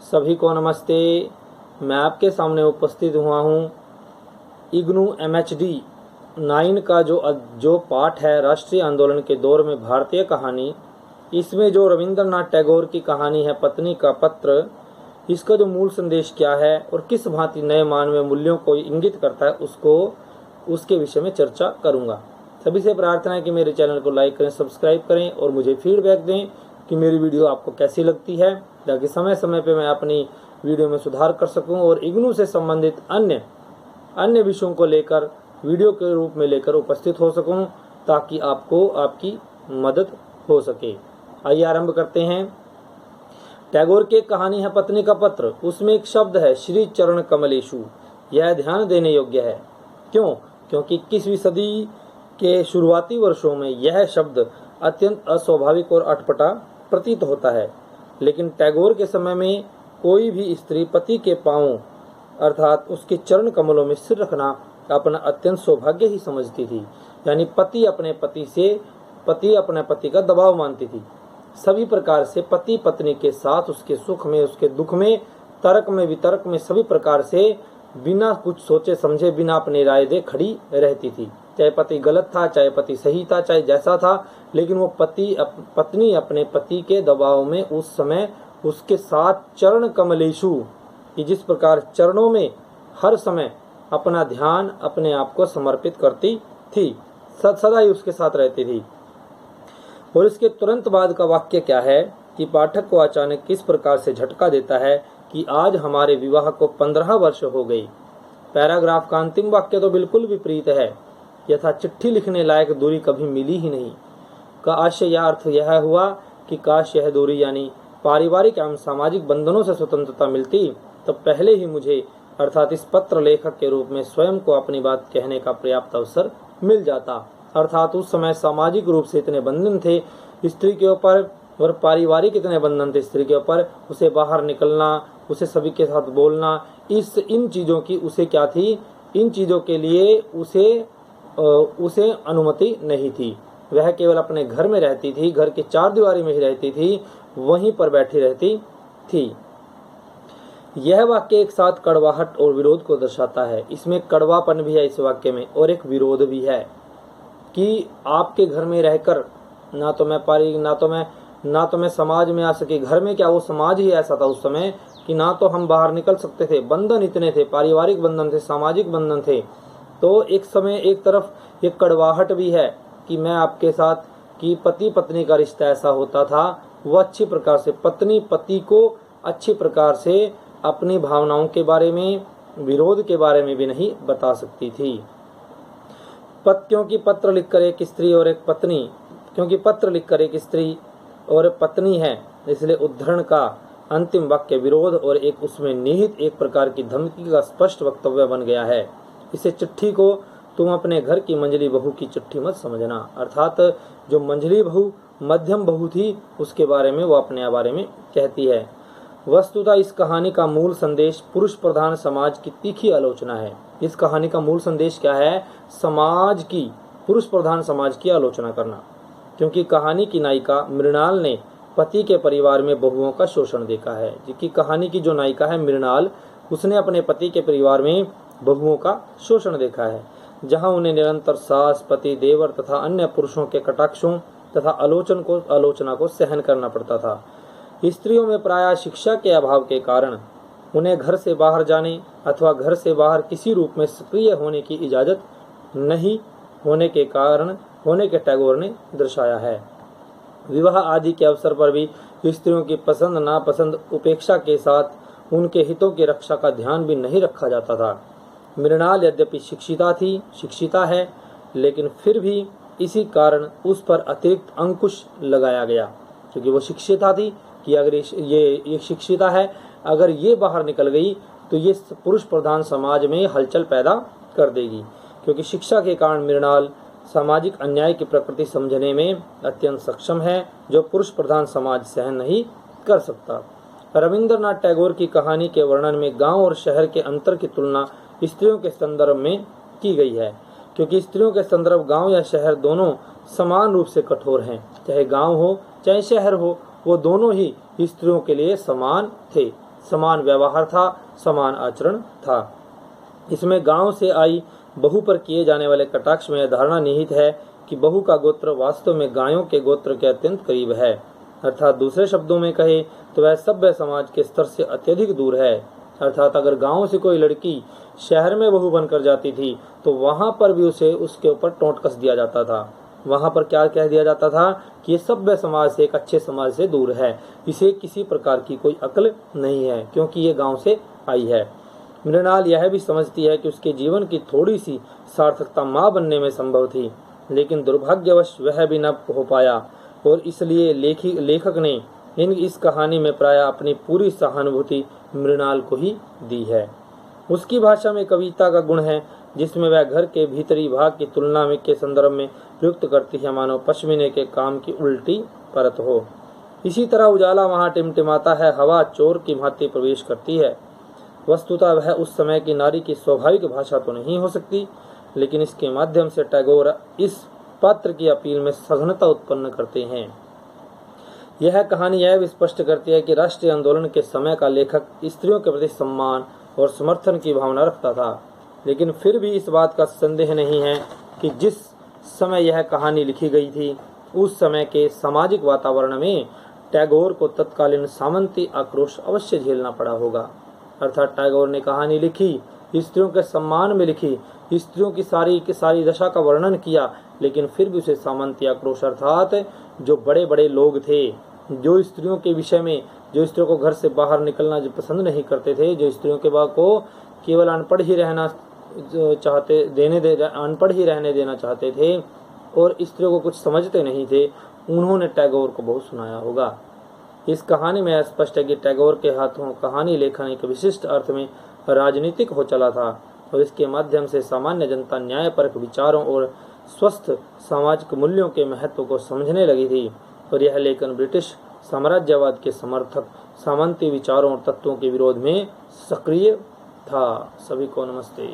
सभी को नमस्ते। मैं आपके सामने उपस्थित हुआ हूँ इग्नू MHD 9 का जो पाठ है राष्ट्रीय आंदोलन के दौर में भारतीय कहानी। इसमें जो रविंद्रनाथ टैगोर की कहानी है पत्नी का पत्र, इसका जो मूल संदेश क्या है और किस भांति नए मानवीय मूल्यों को इंगित करता है उसके विषय में चर्चा करूँगा। सभी से प्रार्थना है कि मेरे चैनल को लाइक करें, सब्सक्राइब करें और मुझे फीडबैक दें कि मेरी वीडियो आपको कैसी लगती है, ताकि समय समय पे मैं अपनी वीडियो में सुधार कर सकूं और इग्नू से संबंधित अन्य विषयों को लेकर वीडियो के रूप में लेकर उपस्थित हो सकूं, ताकि आपको आपकी मदद हो सके। आइए आरंभ करते हैं। टैगोर की एक कहानी है पत्नी का पत्र। उसमें एक शब्द है श्री चरण कमलेशु। यह ध्यान देने योग्य है। क्यों? क्योंकि 21वीं सदी के शुरुआती वर्षों में यह शब्द अत्यंत अस्वाभाविक और अटपटा प्रतीत होता है, लेकिन टैगोर के समय में कोई भी स्त्री पति के पांवों अर्थात उसके चरण कमलों में सिर रखना अपना अत्यंत सौभाग्य ही समझती थी। यानी पति अपने पति का दबाव मानती थी। सभी प्रकार से पति पत्नी के साथ उसके सुख में, उसके दुख में, तर्क में, वितर्क में सभी प्रकार से बिना कुछ सोचे समझे, बिना अपनी राय दे खड़ी रहती थी। चाहे पति गलत था, चाहे पति सही था, चाहे जैसा था, लेकिन वो पत्नी अपने पति के दबाव में उस समय उसके साथ चरण कमलेशु कि जिस प्रकार चरणों में हर समय अपना ध्यान, अपने आप को समर्पित करती थी, सदा ही उसके साथ रहती थी। और इसके तुरंत बाद का वाक्य क्या है कि पाठक को अचानक किस प्रकार से झटका देता है कि आज हमारे विवाह को 15 वर्ष हो गई। पैराग्राफ का अंतिम वाक्य तो बिल्कुल विपरीत है। यथा चिट्ठी लिखने लायक दूरी कभी मिली ही नहीं का आशय या अर्थ यह हुआ कि काश यह दूरी यानी पारिवारिक एवं सामाजिक बंधनों से स्वतंत्रता मिलती, तो पहले ही मुझे अर्थात इस पत्र लेखक के रूप में स्वयं को अपनी बात कहने का पर्याप्त अवसर मिल जाता। अर्थात उस समय सामाजिक रूप से इतने बंधन थे स्त्री के ऊपर और पारिवारिक इतने बंधन थे स्त्री के ऊपर, उसे बाहर निकलना, उसे सभी के साथ बोलना, इन चीज़ों की उसे क्या थी, इन चीज़ों के लिए उसे अनुमति नहीं थी। वह केवल अपने घर में रहती थी, घर के 4 दीवारी में ही रहती थी, वहीं पर बैठी रहती थी। यह वाक्य एक साथ कड़वाहट और विरोध को दर्शाता है। इसमें कड़वापन भी है इस वाक्य में और एक विरोध भी है कि आपके घर में रहकर ना तो मैं समाज में आ सके। घर में क्या, वो समाज ही ऐसा था उस समय कि ना तो हम बाहर निकल सकते थे, बंधन इतने थे, पारिवारिक बंधन थे, सामाजिक बंधन थे। तो एक तरफ एक कड़वाहट भी है कि मैं आपके साथ कि पति पत्नी का रिश्ता ऐसा होता था, वह अच्छी प्रकार से पत्नी पति को अच्छी प्रकार से अपनी भावनाओं के बारे में, विरोध के बारे में भी नहीं बता सकती थी। क्योंकि पत्र लिखकर एक स्त्री और पत्नी है, इसलिए उद्धरण का अंतिम वाक्य विरोध और एक उसमें निहित एक प्रकार की धमकी का स्पष्ट वक्तव्य बन गया है। इसे चिट्ठी को तुम अपने घर की मंझली बहू की चिट्ठी मत समझना। अर्थात जो मंझली बहू, मध्यम बहू थी, उसके बारे में वो अपने बारे में कहती है। वस्तुतः इस कहानी का मूल संदेश पुरुष प्रधान समाज की तीखी आलोचना है। इस कहानी का मूल संदेश क्या है? पुरुष प्रधान समाज की आलोचना करना। क्योंकि कहानी की नायिका मृणाल ने पति के परिवार में बहुओं का शोषण देखा है। जबकि कहानी की जो नायिका है मृणाल, उसने अपने पति के परिवार में बहुओं का शोषण देखा है, जहां उन्हें निरंतर सास, पति, देवर तथा अन्य पुरुषों के कटाक्षों तथा आलोचना को सहन करना पड़ता था। स्त्रियों में प्रायः शिक्षा के अभाव के कारण उन्हें घर से बाहर जाने अथवा घर से बाहर किसी रूप में सक्रिय होने की इजाजत नहीं होने के टैगोर ने दर्शाया है। विवाह आदि के अवसर पर भी स्त्रियों की पसंद नापसंद उपेक्षा के साथ उनके हितों की रक्षा का ध्यान भी नहीं रखा जाता था। मृणाल यद्यपि शिक्षिता है, लेकिन फिर भी इसी कारण उस पर अतिरिक्त अंकुश लगाया गया, क्योंकि वो शिक्षिता थी कि अगर ये शिक्षिता है, अगर ये बाहर निकल गई तो ये पुरुष प्रधान समाज में हलचल पैदा कर देगी। क्योंकि शिक्षा के कारण मृणाल सामाजिक अन्याय की प्रकृति समझने में अत्यंत सक्षम है, जो पुरुष प्रधान समाज सहन नहीं कर सकता। रविंद्रनाथ टैगोर की कहानी के वर्णन में गांव और शहर के अंतर की तुलना स्त्रियों के संदर्भ में की गई है, क्योंकि स्त्रियों के संदर्भ गांव या शहर दोनों समान रूप से कठोर हैं। चाहे गांव हो चाहे शहर हो, वो दोनों ही स्त्रियों के लिए समान थे। समान व्यवहार था, समान आचरण था। इसमें गांव से आई बहू पर किए जाने वाले कटाक्ष में धारणा निहित है कि बहू का गोत्र वास्तव में गायों के गोत्र के अत्यंत करीब है, अर्थात दूसरे शब्दों में कहे तो वह सभ्य समाज के स्तर से अत्यधिक दूर है। अर्थात अगर गांव से कोई लड़की शहर में बहू बनकर जाती थी तो वहां पर भी उसे उसके ऊपर टोंट कस दिया जाता था। वहां पर क्या कह दिया जाता था कि ये सभ्य समाज से, एक अच्छे समाज से दूर है, इसे किसी प्रकार की कोई अक्ल नहीं है क्योंकि ये गांव से आई है। मृणाल यह भी समझती है कि उसके जीवन की थोड़ी सी सार्थकता माँ बनने में संभव थी, लेकिन दुर्भाग्यवश वह भी न हो पाया और इसलिए लेखक ने इस कहानी में प्राय अपनी पूरी सहानुभूति मृणाल को ही दी है। उसकी भाषा में कविता का गुण है जिसमें वह घर के भीतरी भाग की तुलना में के संदर्भ में प्रयुक्त करती है मानो पश्मीने के काम की उल्टी परत हो। इसी तरह उजाला वहां टिमटिमाता है, हवा चोर की भांति प्रवेश करती है। वस्तुतः वह उस समय की नारी की स्वाभाविक भाषा तो नहीं हो सकती, लेकिन इसके माध्यम से टैगोर इस पात्र की अपील में सघनता उत्पन्न करते हैं। यह कहानी यह भी स्पष्ट करती है कि राष्ट्रीय आंदोलन के समय का लेखक स्त्रियों के प्रति सम्मान और समर्थन की भावना रखता था, लेकिन फिर भी इस बात का संदेह नहीं है कि जिस समय यह कहानी लिखी गई थी उस समय के सामाजिक वातावरण में टैगोर को तत्कालीन सामंती आक्रोश अवश्य झेलना पड़ा होगा। अर्थात टैगोर ने कहानी लिखी, स्त्रियों के सम्मान में लिखी, स्त्रियों की सारी दशा का वर्णन किया, लेकिन फिर भी उसे सामंती आक्रोश अर्थात जो बड़े बड़े लोग थे, जो स्त्रियों के विषय में, जो स्त्रियों को घर से बाहर निकलना जो पसंद नहीं करते थे, जो स्त्रियों के बाद को केवल अनपढ़ ही रहने देना चाहते थे और स्त्रियों को कुछ समझते नहीं थे, उन्होंने टैगोर को बहुत सुनाया होगा। इस कहानी में स्पष्ट है कि टैगोर के हाथों कहानी लेखन एक विशिष्ट अर्थ में राजनीतिक हो चला था और इसके माध्यम से सामान्य जनता न्यायपरक विचारों और स्वस्थ सामाजिक मूल्यों के महत्व को समझने लगी थी और यह लेखन ब्रिटिश साम्राज्यवाद के समर्थक सामंती विचारों और तत्वों के विरोध में सक्रिय था। सभी को नमस्ते।